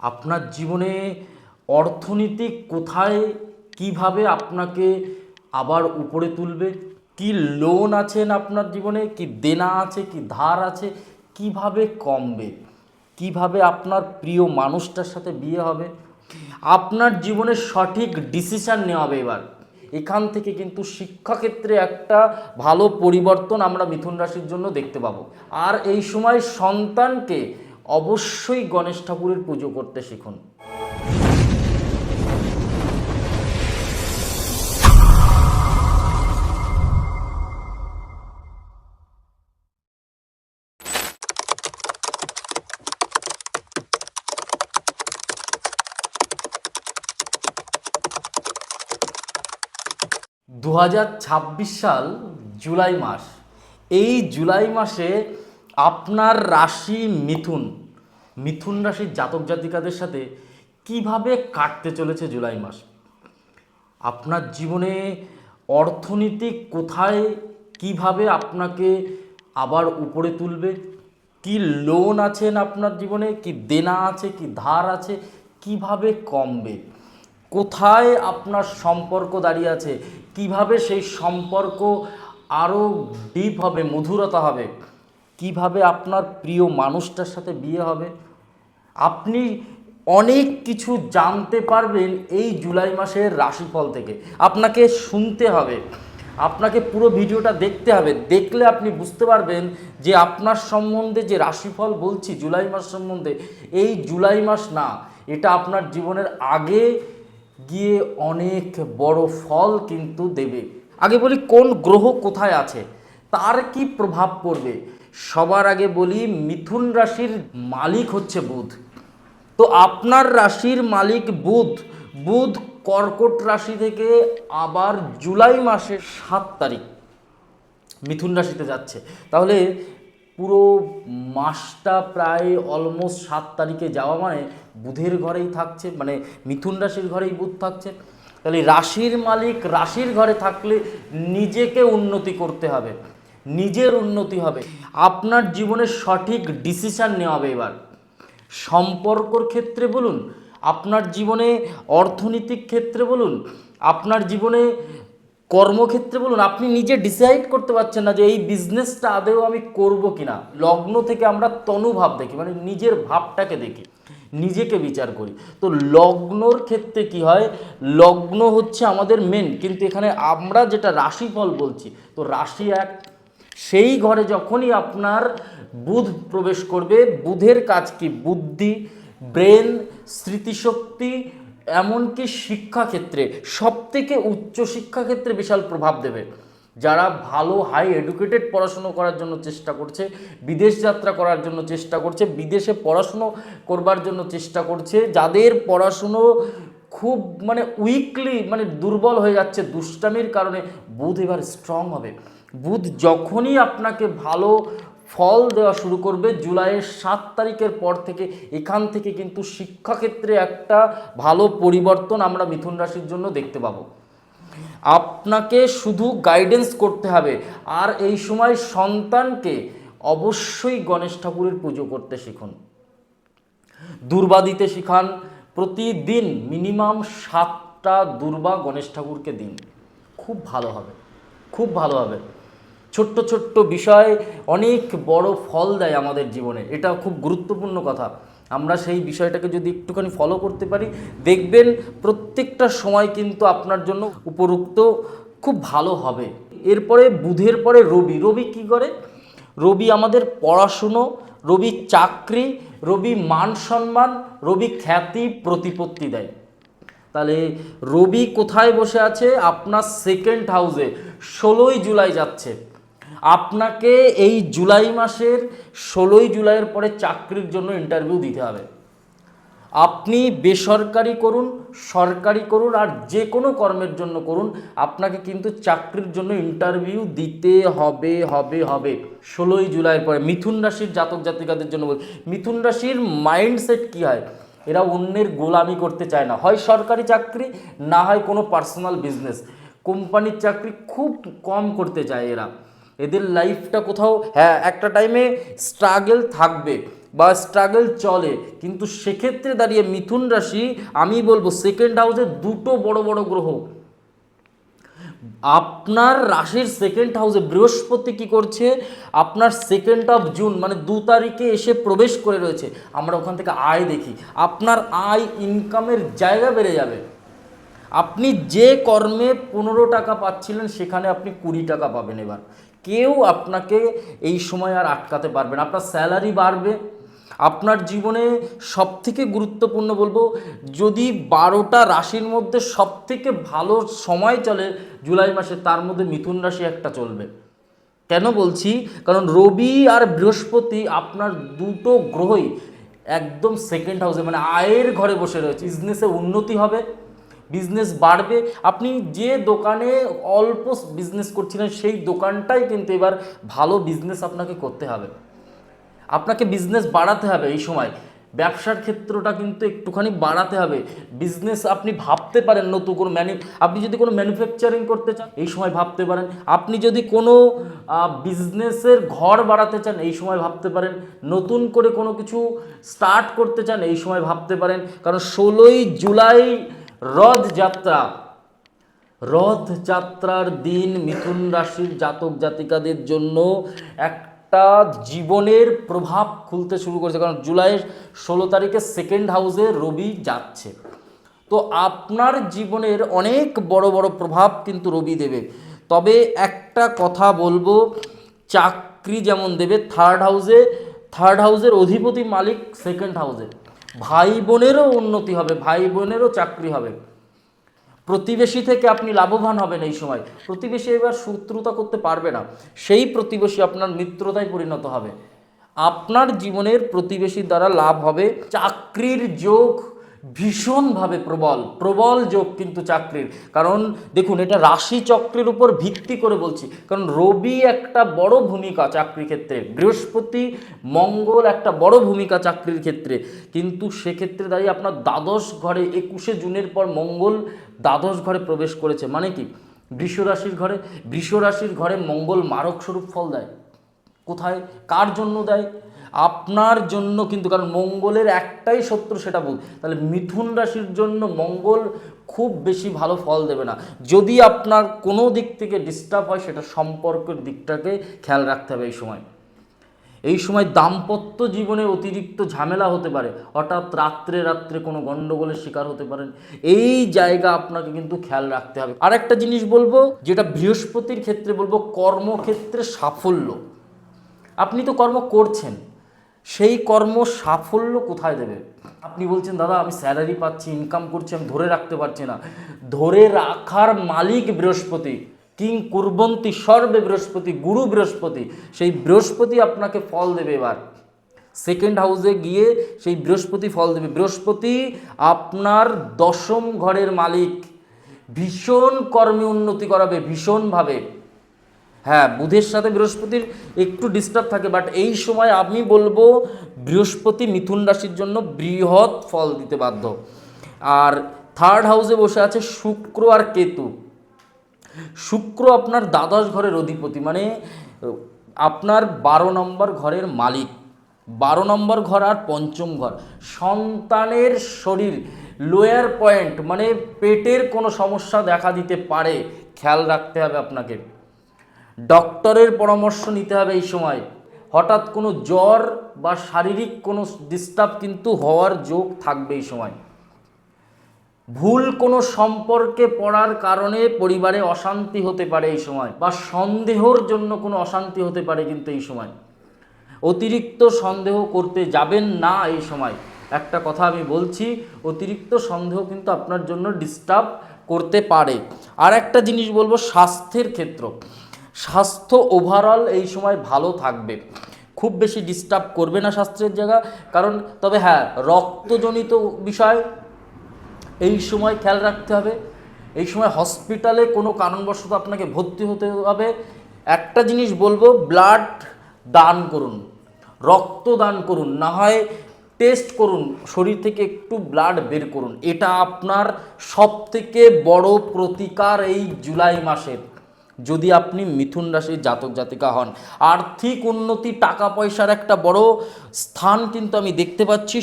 আপনার জীবনে অর্থনীতি কোথায় কিভাবে আপনাকে আবার উপরে তুলবে, কি লোন আছেন আপনার জীবনে, কি দেনা আছে, কি ধার আছে, কিভাবে কমবে, কিভাবে আপনার প্রিয় মানুষটার সাথে বিয়ে হবে, আপনার জীবনের সঠিক ডিসিশান নেওয়া হবে। এবার এখান থেকে কিন্তু শিক্ষাক্ষেত্রে একটা ভালো পরিবর্তন আমরা মিথুন রাশির জন্য দেখতে পাবো। আর এই সময় সন্তানকে অবশ্যই গণেশ ঠাকুরের পুজো করতে শিখুন। 2026 সাল জুলাই মাস, এই জুলাই মাসে আপনার রাশি মিথুন, মিথুন রাশির জাতক জাতিকাদের সাথে কিভাবে কাটতে চলেছে জুলাই মাস। আপনার জীবনে অর্থনীতি কোথায় কিভাবে আপনাকে আবার উপরে তুলবে, কি লোন আছেন আপনার জীবনে, কি দেনা আছে, কি ধার আছে, কিভাবে কমবে, কোথায় আপনার সম্পর্ক দাঁড়িয়ে আছে, কিভাবে সেই সম্পর্ক আরও ডিপ হবে, মধুরতা হবে, কিভাবে আপনার প্রিয় মানুষটার সাথে বিয়ে হবে। আপনি অনেক কিছু জানতে পারবেন এই জুলাই মাসের রাশিফল থেকে। আপনাকে শুনতে হবে, আপনাকে পুরো ভিডিওটা দেখতে হবে, দেখলে আপনি বুঝতে পারবেন যে আপনার সম্বন্ধে যে রাশিফল বলছি জুলাই মাস সম্বন্ধে, এই জুলাই মাস না, এটা আপনার জীবনের আগে গিয়ে অনেক বড় ফল কিন্তু দেবে। আগে বলি কোন গ্রহ কোথায় আছে, তার কি প্রভাব পড়বে। সবার আগে বলি মিথুন রাশির মালিক হচ্ছে বুধ। তো আপনার রাশির মালিক বুধ, বুধ কর্কট রাশি থেকে আবার জুলাই মাসের 7 তারিখ মিথুন রাশিতে যাচ্ছে। তাহলে পুরো মাসটা প্রায় অলমোস্ট 7 তারিখে যাওয়া মানে বুধের ঘরেই থাকছে, মানে মিথুন রাশির ঘরেই বুধ থাকছে। তাহলে রাশির মালিক রাশির ঘরে থাকলে নিজেকে উন্নতি করতে হবে, নিজের উন্নতি হবে, আপনার জীবনে সঠিক ডিসিশান নেওয়া হবে। এবার সম্পর্কর ক্ষেত্রে বলুন, আপনার জীবনে অর্থনৈতিক ক্ষেত্রে বলুন, আপনার জীবনে কর্মক্ষেত্রে বলুন, আপনি নিজে ডিসাইড করতে পারছেন না যে এই বিজনেসটা আদৌ আমি করব কিনা। লগ্ন থেকে আমরা তনুভাব দেখি, মানে নিজের ভাবটাকে দেখি, নিজেকে বিচার করি। তো লগ্নর ক্ষেত্রে কি হয়, লগ্ন হচ্ছে আমাদের মেন, কিন্তু এখানে আমরা যেটা রাশিফল বলছি, তো রাশি এক, সেই ঘরে যখনই আপনার বুধ প্রবেশ করবে, বুধের কাজ কি, বুদ্ধি, ব্রেন, স্মৃতিশক্তি, এমনকি শিক্ষাক্ষেত্রে সবথেকে উচ্চ শিক্ষাক্ষেত্রে বিশাল প্রভাব দেবে। যারা ভালো হাই এডুকেটেড পড়াশুনো করার জন্য চেষ্টা করছে, বিদেশ যাত্রা করার জন্য চেষ্টা করছে, বিদেশে পড়াশুনো করবার জন্য চেষ্টা করছে, যাদের পড়াশুনো খুব মানে উইকলি মানে দুর্বল হয়ে যাচ্ছে দুষ্টামির কারণে, বুধ এবার স্ট্রং হবে। বুধ যখনই আপনাকে ভালো ফল দেওয়া শুরু করবে জুলাইয়ের 7 তারিখের পর থেকে, এখান থেকে কিন্তু শিক্ষাক্ষেত্রে একটা ভালো পরিবর্তন আমরা মিথুন রাশির জন্য দেখতে পাবো। আপনাকে শুধু গাইডেন্স করতে হবে। আর এই সময় সন্তানকে অবশ্যই গণেশ ঠাকুরের পুজো করতে শিখুন, দূর্বা দিতে শিখান। প্রতিদিন মিনিমাম 7টা দূর্বা গণেশ ঠাকুরকে দিন, খুব ভালো হবে, খুব ভালো হবে। ছোট্ট ছোট্ট বিষয় অনেক বড় ফল দেয় আমাদের জীবনে, এটা খুব গুরুত্বপূর্ণ কথা। আমরা সেই বিষয়টাকে যদি একটুখানি ফলো করতে পারি, দেখবেন প্রত্যেকটা সময় কিন্তু আপনার জন্য উপযুক্ত খুব ভালো হবে। এরপরে বুধের পরে রবি, রবি কী করে, রবি আমাদের পড়াশুনো, রবি চাকরি, রবি মান সম্মান, রবি খ্যাতি প্রতিপত্তি দেয়। তাহলে রবি কোথায় বসে আছে, আপনার সেকেন্ড হাউসে 16ই জুলাই যাচ্ছে। আপনাকে এই জুলাই মাসের 16ই জুলাইয়ের পরে চাকরির জন্য ইন্টারভিউ দিতে হবে। আপনি বেসরকারি করুন, সরকারি করুন, আর যে কোনো কর্মের জন্য করুন, আপনাকে কিন্তু চাকরির জন্য ইন্টারভিউ দিতে হবে হবে হবে 16ই জুলাইয়ের পরে। মিথুন রাশির জাতক জাতিকাদের জন্য বল, মিথুন রাশির মাইন্ডসেট কী হয়, এরা অন্যের গোলামি করতে চায় না, হয় সরকারি চাকরি, না হয় কোনো পার্সোনাল বিজনেস। কোম্পানির চাকরি খুব কম করতে চায় এরা। এদের লাইফটা কোথাও, হ্যাঁ একটা টাইমে স্ট্রাগল থাকবে, বা স্ট্রাগল চলে, কিন্তু সেক্ষেত্রে দাঁড়িয়ে মিথুন রাশি আমি বলবো সেকেন্ড হাউসে দুটো বড় বড় গ্রহ আপনার রাশির সেকেন্ড হাউসে বৃহস্পতি কি করছে, আপনার 2 জুন মানে 2 তারিখে এসে প্রবেশ করে রয়েছে। আমরা ওখান থেকে আয় দেখি, আপনার আয় ইনকামের জায়গা বেড়ে যাবে। আপনি যে কর্মে 15 টাকা পাচ্ছিলেন সেখানে আপনি 20 টাকা পাবেন। এবার কেউ আপনাকে এই সময় আর আটকাতে পারবে না, আপনার স্যালারি বাড়বে। আপনার জীবনে সবথেকে গুরুত্বপূর্ণ বলবো, যদি 12টা রাশির মধ্যে সবথেকে ভালো সময় চলে জুলাই মাসে, তার মধ্যে মিথুন রাশি একটা চলবে। কেন বলছি, কারণ রবি আর বৃহস্পতি আপনার দুটো গ্রহই একদম সেকেন্ড হাউসে, মানে আয়ের ঘরে বসে রয়েছে। বিজনেসে উন্নতি হবে, বিজনেস বাড়বে। আপনি যে দোকানে অল্প বিজনেস করছিলেন সেই দোকানটাই কিন্তু এবার ভালো বিজনেস আপনাকে করতে হবে, আপনাকে বিজনেস বাড়াতে হবে। এই সময় ব্যবসার ক্ষেত্রটা কিন্তু একটুখানি বাড়াতে হবে। বিজনেস আপনি ভাবতে পারেন নতুন কোনো আপনি যদি কোনো ম্যানুফ্যাকচারিং করতে চান এই সময় ভাবতে পারেন। আপনি যদি কোনো বিজনেসের ঘর বাড়াতে চান এই সময় ভাবতে পারেন। নতুন করে কোনো কিছু স্টার্ট করতে চান এই সময় ভাবতে পারেন। কারণ 16ই জুলাই রথযাত্রা, রথযাত্রার দিন মিথুন রাশির জাতক জাতিকাদের জন্য একটা জীবনের প্রভাব খুলতে শুরু করেছে। কারণ জুলাইয়ের 16 তারিখে সেকেন্ড হাউসে রবি যাচ্ছে, তো আপনার জীবনের অনেক বড় বড় প্রভাব কিন্তু রবি দেবে। তবে একটা কথা বলবো, চাকরি যেমন দেবে থার্ড হাউসের অধিপতি মালিক সেকেন্ড হাউসে, ভাই বোনেরও উন্নতি হবে, ভাই বোনেরও চাকরি হবে। প্রতিবেশী থেকে আপনি লাভবান হবেন। এই সময় প্রতিবেশী এবার শত্রুতা করতে পারবে না, সেই প্রতিবেশী আপনার মিত্রতায় পরিণত হবে। আপনার জীবনের প্রতিবেশীর দ্বারা লাভ হবে। চাকরির যোগ ভীষণভাবে প্রবল যোগ কিন্তু চাকরির। কারণ দেখুন, এটা রাশি চক্রের উপর ভিত্তি করে বলছি, কারণ রবি একটা বড় ভূমিকা চাকরির ক্ষেত্রে, বৃহস্পতি মঙ্গল একটা বড় ভূমিকা চাকরির ক্ষেত্রে। কিন্তু সেক্ষেত্রে দাঁড়িয়ে আপনার দ্বাদশ ঘরে 21শে জুনের পর মঙ্গল দ্বাদশ ঘরে প্রবেশ করেছে, মানে কি বৃষ রাশির ঘরে মঙ্গল মারক স্বরূপ ফল দেয়। কোথায়, কার জন্য দেয়? আপনার জন্য কিন্তু, কারণ মঙ্গলের একটাই শত্রু সেটা বুধ। তাহলে মিথুন রাশির জন্য মঙ্গল খুব বেশি ভালো ফল দেবে না। যদি আপনার কোনো দিক থেকে ডিস্টার্ব হয় সেটা সম্পর্কের দিকটাকে খেয়াল রাখতে হবে। এই সময় দাম্পত্য জীবনে অতিরিক্ত ঝামেলা হতে পারে, হঠাৎ রাত্রে কোনো গণ্ডগোলের শিকার হতে পারেন। এই জায়গা আপনাকে কিন্তু খেয়াল রাখতে হবে। আর একটা জিনিস বলবো, যেটা বৃহস্পতির ক্ষেত্রে বলবো, কর্মক্ষেত্রে সাফল্য। আপনি তো কর্ম করছেন, সেই কর্ম সাফল্য কোথায় দেবে? আপনি বলছেন দাদা আমি স্যালারি পাচ্ছি, ইনকাম করছি, আমি ধরে রাখতে পারছি না। ধরে রাখার মালিক বৃহস্পতি, কিং কুর্বন্তী সর্বে বৃহস্পতি, গুরু বৃহস্পতি। সেই বৃহস্পতি আপনাকে ফল দেবে। এবার সেকেন্ড হাউসে গিয়ে সেই বৃহস্পতি ফল দেবে। বৃহস্পতি আপনার 10ম ঘরের মালিক, ভীষণ কর্মে উন্নতি করাবে ভীষণভাবে। হ্যাঁ, বুধের সাথে বৃহস্পতির একটু ডিস্টার্ব থাকে, বাট এই সময় আমি বলবো বৃহস্পতি মিথুন রাশির জন্য বৃহৎ ফল দিতে বাধ্য। আর থার্ড হাউসে বসে আছে শুক্র আর কেতু। শুক্র আপনার দ্বাদশ ঘরের অধিপতি, মানে আপনার 12 নম্বর ঘরের মালিক। 12 নম্বর ঘর আর 5ম ঘর, সন্তানের শরীর, লোয়ার পয়েন্ট মানে পেটের কোনো সমস্যা দেখা দিতে পারে, খেয়াল রাখতে হবে আপনাকে। ডক্টরের পরামর্শ নিতে হবে এই সময়। হঠাৎ কোনো জ্বর বা শারীরিক কোনো ডিস্টার্ব কিন্তু হওয়ার যোগ থাকবে এই সময়। ভুল কোনো সম্পর্কে পড়ার কারণে পরিবারে অশান্তি হতে পারে এই সময়, বা সন্দেহর জন্য কোনো অশান্তি হতে পারে কিন্তু এই সময়। অতিরিক্ত সন্দেহ করতে যাবেন না এই সময়। একটা কথা আমি বলছি, অতিরিক্ত সন্দেহ কিন্তু আপনার জন্য ডিস্টার্ব করতে পারে। আর একটা জিনিস বলবো, স্বাস্থ্যের ক্ষেত্র, স্বাস্থ্য ওভারঅল এই সময় ভালো থাকবে, খুব বেশি ডিস্টার্ব করবে না স্বাস্থ্যের জায়গা। কারণ তবে হ্যাঁ, রক্তজনিত বিষয় এই সময় খেয়াল রাখতে হবে। এই সময় হসপিটালে কোনো কারণবশত আপনাকে ভর্তি হতে হবে। একটা জিনিস বলবো, ব্লাড দান করুন, রক্ত দান করুন, না হয় টেস্ট করুন, শরীর থেকে একটু ব্লাড বের করুন। এটা আপনার সবথেকে বড় প্রতিকার এই জুলাই মাসের। যদি আপনি মিথুন রাশির জাতক জাতিকা হন। আর্থিক উন্নতি, টাকা পয়সার একটা বড় স্থান কিন্তু আমি দেখতে পাচ্ছি।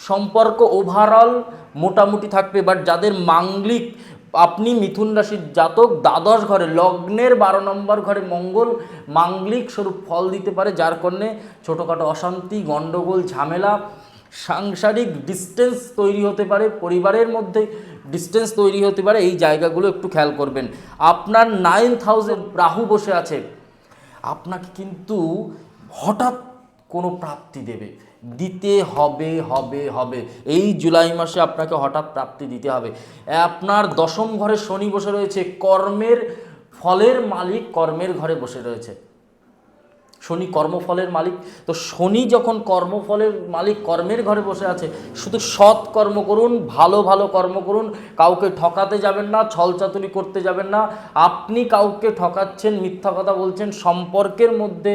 সম্পর্ক ওভারঅল মোটামুটি থাকবে। বাট যাদের মাঙ্গলিক, আপনি মিথুন রাশির জাতক, দ্বাদশ ঘরে লগ্নের 12 নম্বর ঘরে মঙ্গল মাঙ্গলিক স্বরূপ ফল দিতে পারে, যার কারণে ছোটোখাটো অশান্তি, গণ্ডগোল, ঝামেলা, সাংসারিক ডিস্টেন্স তৈরি হতে পারে, পরিবারের মধ্যে ডিস্টেন্স তৈরি হতে পারে। এই জায়গাগুলো একটু খেয়াল করবেন। আপনার 9th হাউসে রাহু বসে আছে, আপনাকে কিন্তু হঠাৎ কোনো প্রাপ্তি দেবে, দিতে হবে হবে হবে। এই জুলাই মাসে আপনাকে হঠাৎ প্রাপ্তি দিতে হবে। আপনার 10ম ঘরে শনি বসে রয়েছে, কর্মের ফলের মালিক কর্মের ঘরে বসে রয়েছে। শনি কর্মফলের মালিক, তো শনি যখন কর্মফলের মালিক কর্মের ঘরে বসে আছে, শুধু সৎ কর্ম করুন, ভালো ভালো কর্ম করুন, কাউকে ঠকাতে যাবেন না, ছলচাতুরি করতে যাবেন না। আপনি কাউকে ঠকাচ্ছেন, মিথ্যা কথা বলছেন, সম্পর্কের মধ্যে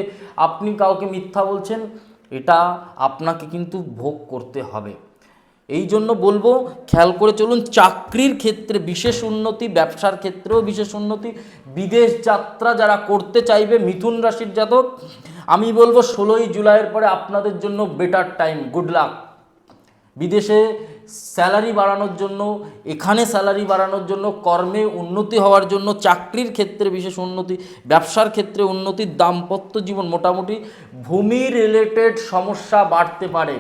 আপনি কাউকে মিথ্যা বলছেন, এটা আপনাকে কিন্তু ভোগ করতে হবে। এই জন্য বলবো খেয়াল করে চলুন। চাকরির ক্ষেত্রে বিশেষ উন্নতি, ব্যবসার ক্ষেত্রেও বিশেষ উন্নতি। বিদেশ যাত্রা যারা করতে চাইবে মিথুন রাশির জাতক, আমি বলবো 16ই জুলাইয়ের পরে আপনাদের জন্য বেটার টাইম, গুড লাক। বিদেশে স্যালারি বাড়ানোর জন্য, এখানে স্যালারি বাড়ানোর জন্য, কর্মে উন্নতি হওয়ার জন্য, চাকরির ক্ষেত্রে বিশেষ উন্নতি, ব্যবসার ক্ষেত্রে উন্নতি, দাম্পত্য জীবন মোটামুটি। ভূমি রিলেটেড সমস্যা বাড়তে পারে,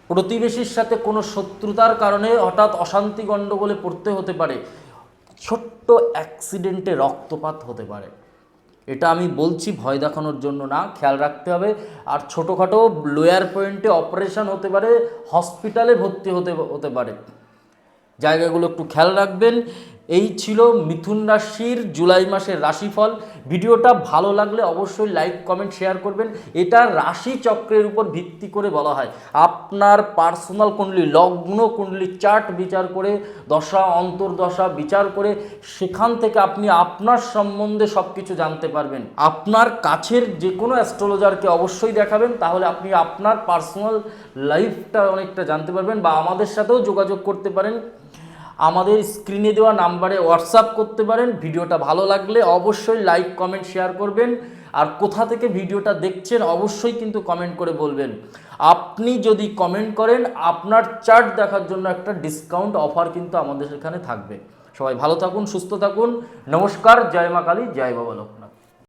প্রতিবেশীর সাথে কোনো শত্রুতার কারণে হঠাৎ অশান্তি গণ্ডগোলে পড়তে হতে পারে, ছোট্ট অ্যাক্সিডেন্টে রক্তপাত হতে পারে। এটা আমি বলছি ভয় দেখানোর জন্য না, খেয়াল রাখতে হবে। আর ছোটোখাটো লোয়ার পয়েন্টে অপারেশন হতে পারে, হসপিটালে ভর্তি হতে পারে, জায়গাগুলো একটু খেয়াল রাখবেন। এই ছিল মিথুন রাশির জুলাই মাসের রাশিফল। ভিডিওটা ভালো লাগলে অবশ্যই লাইক, কমেন্ট, শেয়ার করবেন। এটা রাশি চক্রের উপর ভিত্তি করে বলা হয়। আপনার পার্সোনাল কুণ্ডলী, লগ্ন কুণ্ডলী চার্ট বিচার করে, দশা অন্তর্দশা বিচার করে, সেখান থেকে আপনি আপনার সম্বন্ধে সব কিছু জানতে পারবেন। আপনার কাছের যে কোনো অ্যাস্ট্রোলজারকে অবশ্যই দেখাবেন, তাহলে আপনি আপনার পার্সোনাল লাইফটা অনেকটা জানতে পারবেন। বা আমাদের সাথেও যোগাযোগ করতে পারেন, আমাদের স্ক্রিনে দেওয়া নাম্বারে হোয়াটসঅ্যাপ করতে পারেন। ভিডিওটা ভালো লাগলে অবশ্যই লাইক, কমেন্ট, শেয়ার করবেন। আর কোথা থেকে ভিডিওটা দেখছেন অবশ্যই কিন্তু কমেন্ট করে বলবেন। আপনি যদি কমেন্ট করেন, আপনার চার্ট দেখার জন্য একটা ডিসকাউন্ট অফার কিন্তু আমাদের এখানে থাকবে। সবাই ভালো থাকুন, সুস্থ থাকুন। নমস্কার, জয় মা কালী, জয় বাবা লক্ষ্মী।